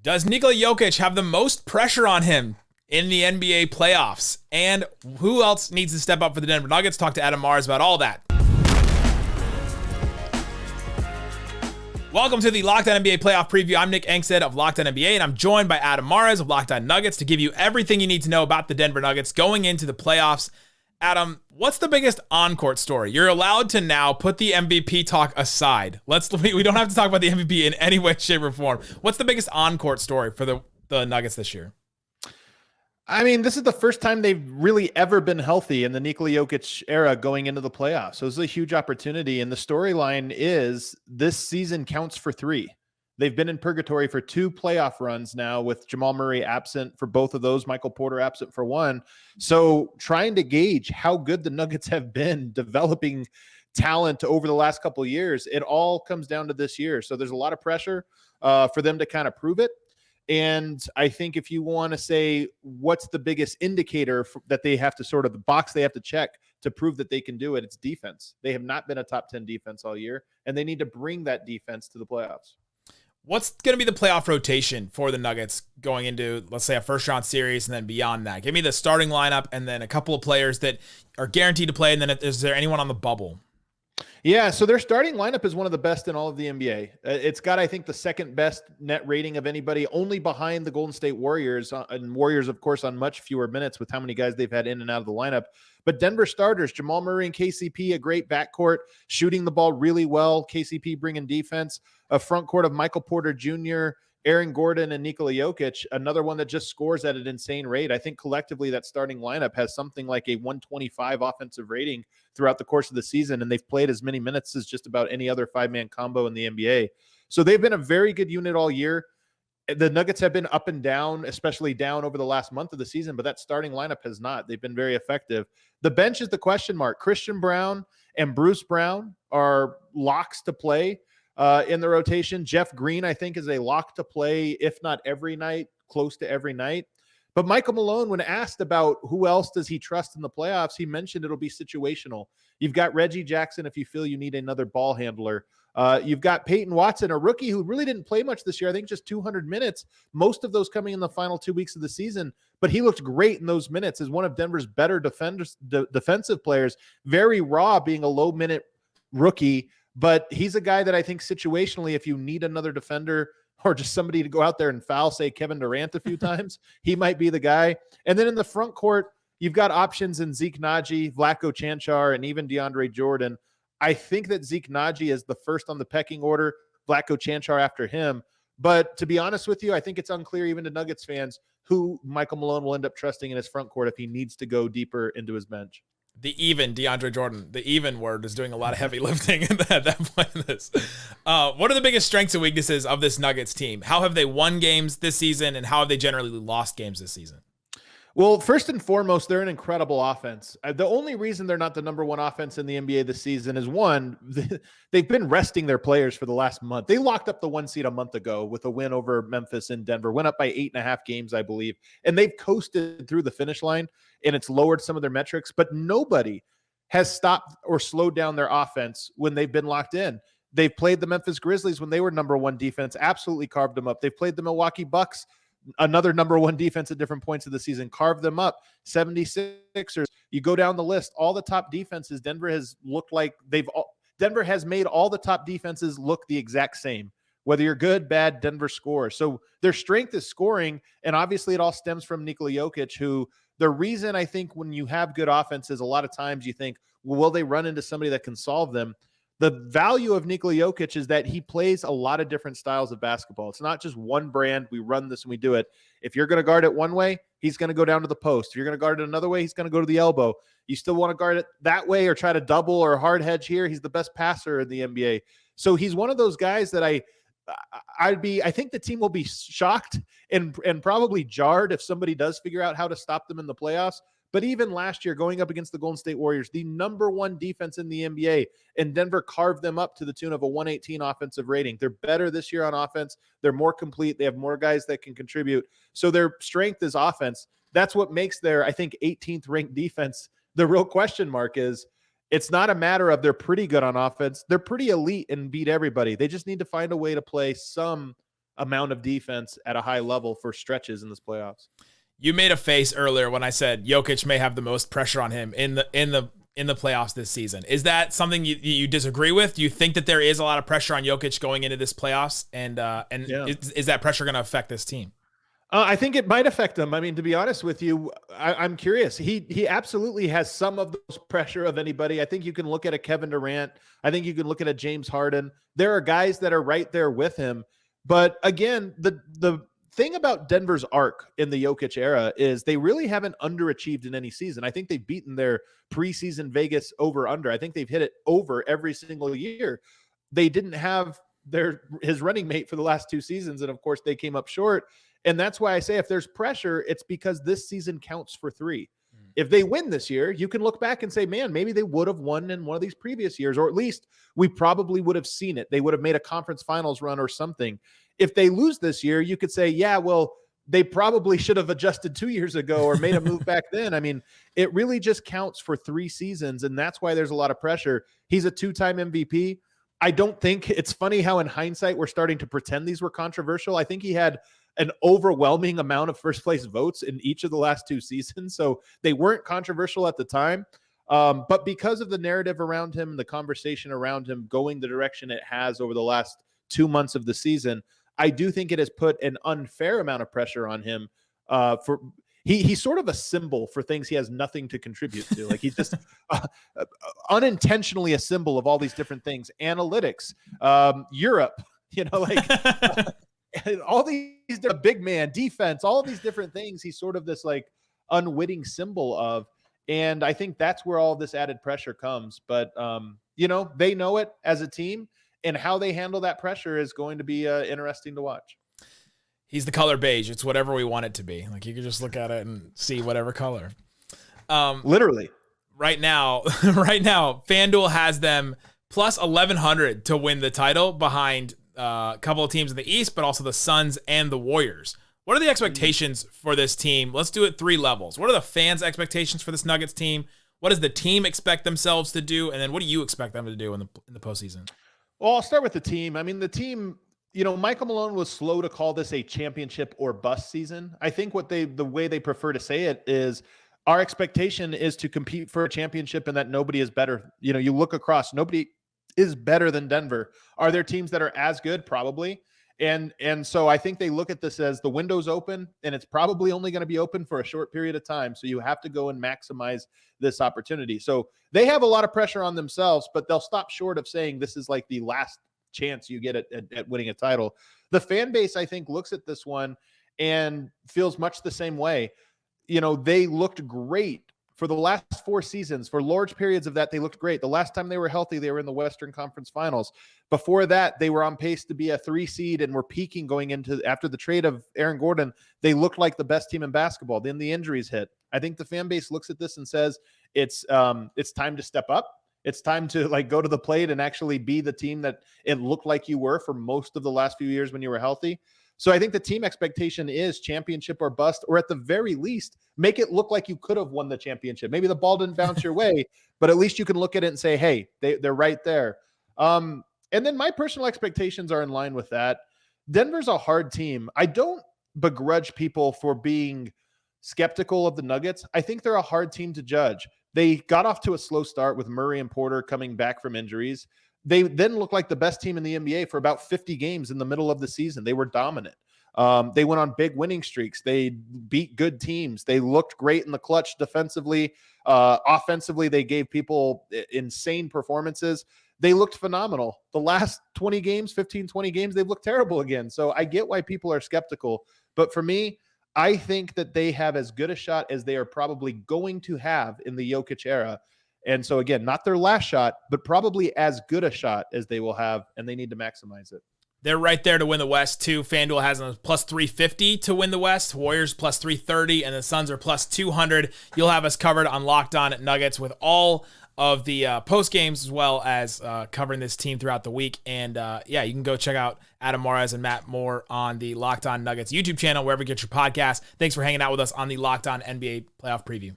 Does Nikola Jokic have the most pressure on him in the NBA playoffs? And who else needs to step up for the Denver Nuggets? Talk to Adam Mars about all that. Welcome to the Locked On NBA Playoff Preview. I'm Nick Engstead of Locked On NBA, and I'm joined by Adam Mars of Locked On Nuggets to give you everything you need to know about the Denver Nuggets going into the playoffs. Adam, what's the biggest on-court story? You're allowed to now put the MVP talk aside. We don't have to talk about the MVP in any way, shape, or form. What's the biggest on-court story for the Nuggets this year? I mean, this is the first time they've really ever been healthy in the Nikola Jokic era going into the playoffs. So it's a huge opportunity. And the storyline is this season counts for 3. They've been in purgatory for 2 playoff runs now with Jamal Murray absent for both of those, Michael Porter absent for 1. So trying to gauge how good the Nuggets have been developing talent over the last couple of years, it all comes down to this year. So there's a lot of pressure for them to kind of prove it. And I think if you want to say what's the biggest indicator that they have to sort of the box they have to check to prove that they can do it, it's defense. They have not been a top 10 defense all year, and they need to bring that defense to the playoffs. What's going to be the playoff rotation for the Nuggets going into, let's say, a first-round series and then beyond that? Give me the starting lineup and then a couple of players that are guaranteed to play, and then is there anyone on the bubble? Yeah, so their starting lineup is one of the best in all of the NBA. It's got, I think, the second best net rating of anybody, only behind the Golden State Warriors. And Warriors, of course, on much fewer minutes with how many guys they've had in and out of the lineup. But Denver starters, Jamal Murray and KCP, a great backcourt, shooting the ball really well. KCP bringing defense. A front court of Michael Porter Jr., Aaron Gordon, and Nikola Jokic, another one that just scores at an insane rate. I think collectively that starting lineup has something like a 125 offensive rating throughout the course of the season, and they've played as many minutes as just about any other 5-man combo in the NBA. So they've been a very good unit all year. The Nuggets have been up and down, especially down over the last month of the season, but that starting lineup has not. They've been very effective. The bench is the question mark. Christian Brown and Bruce Brown are locks to play in the rotation. Jeff Green, I think, is a lock to play, if not every night, close to every night. But Michael Malone, when asked about who else does he trust in the playoffs, he mentioned it'll be situational. You've got Reggie Jackson if you feel you need another ball handler. You've got Peyton Watson, a rookie who really didn't play much this year. I think just 200 minutes, most of those coming in the final 2 weeks of the season. But he looked great in those minutes as one of Denver's better defensive players. Very raw, being a low-minute rookie. But he's a guy that I think situationally, if you need another defender or just somebody to go out there and foul, say, Kevin Durant a few times, he might be the guy. And then in the front court, you've got options in Zeke Naji, Vlatko Cancar, and even DeAndre Jordan. I think that Zeke Naji is the first on the pecking order, Vlatko Cancar after him. But to be honest with you, I think it's unclear even to Nuggets fans who Michael Malone will end up trusting in his front court if he needs to go deeper into his bench. The even DeAndre Jordan, the even word is doing a lot of heavy lifting at that point in this. What are the biggest strengths and weaknesses of this Nuggets team? How have they won games this season, and how have they generally lost games this season? Well, first and foremost, they're an incredible offense. The only reason they're not the number one offense in the NBA this season is, one, they've been resting their players for the last month. They locked up the 1 seed a month ago with a win over Memphis and Denver, went up by 8.5 games, I believe. And they've coasted through the finish line, and it's lowered some of their metrics. But nobody has stopped or slowed down their offense when they've been locked in. They've played the Memphis Grizzlies when they were number one defense, absolutely carved them up. They've played the Milwaukee Bucks, another number one defense at different points of the season, carved them up. 76ers, you go down the list, all the top defenses, Denver has made all the top defenses look the exact same. Whether you're good, bad, Denver scores. So their strength is scoring, and obviously it all stems from Nikola Jokic, who the reason I think when you have good offenses, a lot of times you think, well, will they run into somebody that can solve them? The value of Nikola Jokic is that he plays a lot of different styles of basketball. It's not just one brand. We run this and we do it. If you're going to guard it one way, he's going to go down to the post. If you're going to guard it another way, he's going to go to the elbow. You still want to guard it that way or try to double or hard hedge here. He's the best passer in the NBA. So he's one of those guys that I think the team will be shocked and probably jarred if somebody does figure out how to stop them in the playoffs. But even last year, going up against the Golden State Warriors, the number one defense in the NBA, and Denver carved them up to the tune of a 118 offensive rating. They're better this year on offense. They're more complete. They have more guys that can contribute. So their strength is offense. That's what makes their, I think, 18th ranked defense. The real question mark is, it's not a matter of they're pretty good on offense. They're pretty elite and beat everybody. They just need to find a way to play some amount of defense at a high level for stretches in this playoffs. You made a face earlier when I said Jokic may have the most pressure on him in the playoffs this season. Is that something you disagree with? Do you think that there is a lot of pressure on Jokic going into this playoffs, and is that pressure going to affect this team? I think it might affect them. I mean, to be honest with you, I'm curious. He absolutely has some of the pressure of anybody. I think you can look at a Kevin Durant. I think you can look at a James Harden. There are guys that are right there with him. But again, the thing about Denver's arc in the Jokic era is they really haven't underachieved in any season. I think they've beaten their preseason Vegas over-under. I think they've hit it over every single year. They didn't have his running mate for the last 2 seasons, and of course they came up short. And that's why I say if there's pressure, it's because this season counts for 3. If they win this year, you can look back and say, man, maybe they would have won in one of these previous years, or at least we probably would have seen it. They would have made a conference finals run or something. If they lose this year, you could say, yeah, well, they probably should have adjusted 2 years ago or made a move back then. I mean, it really just counts for 3 seasons, and that's why there's a lot of pressure. He's a 2-time MVP. I don't think it's funny how in hindsight we're starting to pretend these were controversial. I think he had an overwhelming amount of first place votes in each of the last 2 seasons. So they weren't controversial at the time. But because of the narrative around him, the conversation around him going the direction it has over the last 2 months of the season, I do think it has put an unfair amount of pressure on him. He's sort of a symbol for things he has nothing to contribute to. Like he's just unintentionally a symbol of all these different things. Analytics, Europe, all these big man defense, all of these different things. He's sort of this like unwitting symbol of, and I think that's where all this added pressure comes. But, they know it as a team, and how they handle that pressure is going to be interesting to watch. He's the color beige. It's whatever we want it to be. Like you can just look at it and see whatever color. Literally right now, FanDuel has them plus 1,100 to win the title behind a couple of teams in the East, but also the Suns and the Warriors. What are the expectations for this team? Let's do it 3 levels. What are the fans' expectations for this Nuggets team? What does the team expect themselves to do? And then what do you expect them to do in the postseason? Well, I'll start with the team. I mean, the team, Michael Malone was slow to call this a championship or bust season. I think the way they prefer to say it is our expectation is to compete for a championship and that nobody is better. You look across, nobody is better than Denver. Are there teams that are as good? Probably. And so I think they look at this as the window's open, and it's probably only going to be open for a short period of time. So you have to go and maximize this opportunity. So they have a lot of pressure on themselves, but they'll stop short of saying this is like the last chance you get at winning a title. The fan base, I think, looks at this one and feels much the same way. They looked great for the last 4 seasons. For large periods of that, they looked great. The last time they were healthy, they were in the Western Conference Finals. Before that, they were on pace to be a 3 seed and were peaking going into after the trade of Aaron Gordon. They looked like the best team in basketball. Then the injuries hit. I think the fan base looks at this and says it's time to step up. It's time to go to the plate and actually be the team that it looked like you were for most of the last few years when you were healthy. So I think the team expectation is championship or bust, or at the very least, make it look like you could have won the championship. Maybe the ball didn't bounce your way, but at least you can look at it and say, hey, they're right there. And then my personal expectations are in line with that. Denver's a hard team. I don't begrudge people for being skeptical of the Nuggets. I think they're a hard team to judge. They got off to a slow start with Murray and Porter coming back from injuries. They then looked like the best team in the NBA for about 50 games in the middle of the season. They were dominant. They went on big winning streaks. They beat good teams. They looked great in the clutch defensively. Offensively, they gave people insane performances. They looked phenomenal. The last 20 games, 20 games, they've looked terrible again. So I get why people are skeptical. But for me, I think that they have as good a shot as they are probably going to have in the Jokic era. And so, again, not their last shot, but probably as good a shot as they will have, and they need to maximize it. They're right there to win the West, too. FanDuel has them plus 350 to win the West. Warriors plus 330, and the Suns are plus 200. You'll have us covered on Locked On Nuggets with all of the post games, as well as covering this team throughout the week. And you can go check out Adam Mares and Matt Moore on the Locked On Nuggets YouTube channel, wherever you get your podcast. Thanks for hanging out with us on the Locked On NBA Playoff Preview.